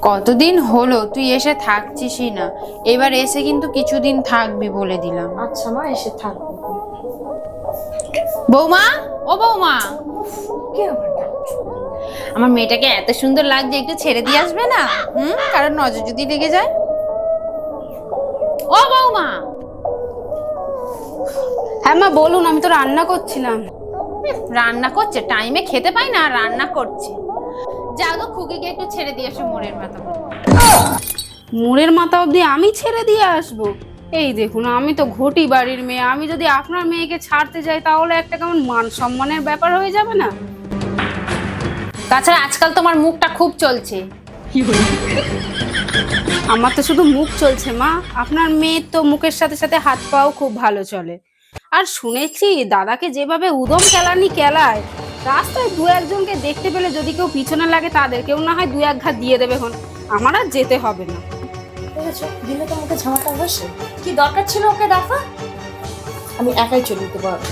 কতদিন হলো তুই এসে থাকছিসই না, এবার এসে কিন্তু কিছুদিন থাকবি বলে দিলাম। আচ্ছা মা, এসে থাকবো। বৌমা, ও বৌমা, কে আবার ডাকছো? আমার মেয়েটাকে এত সুন্দর লাগছে, একটু ছেড়ে দিয়ে আসবে না? কারণ নজর যদি লেগে যায়। ও বৌমা। হ্যাঁ মা বলুন, আমি তো রান্না করছিলাম। রান্না করছে? টাইমে খেতে পাই না আর রান্না করছে। যা গো, খুকিকে একটু ছেড়ে দিয়ে এসো মোড়ের মাথা। মোড়ের মাথা অবধি আমি ছেড়ে দিয়ে আসবো? এই দেখুন, আমি তো ঘটি বাড়ির মেয়ে, আমি যদি আপনার মেয়েকে ছাড়তে যাই তাহলে একটা কেমন মান সম্মানের ব্যাপার হয়ে যাবে না? তাছাড়া আজকাল তোমার মুখটা খুব চলছে। আমার তো শুধু মুখ চলছে মা, আপনার মেয়ের তো মুখের সাথে সাথে হাত পাও খুব ভালো চলে। আর শুনেছি দাদাকে যেভাবে উদম কেলানি কেলায়, রাস্তায় দু একজনকে দেখতে পেলে যদি কেউ পিছনে লাগে তাদেরকেও না হয় দু এক ঘাত দিয়ে দেবে। হন আমার আর যেতে হবে না। দেখেছো, দিলে তো মুখে ঝামাটা বসে। কি দরকার ছিল ওকে দেখা? আমি একাই চলে যেতে পারবো।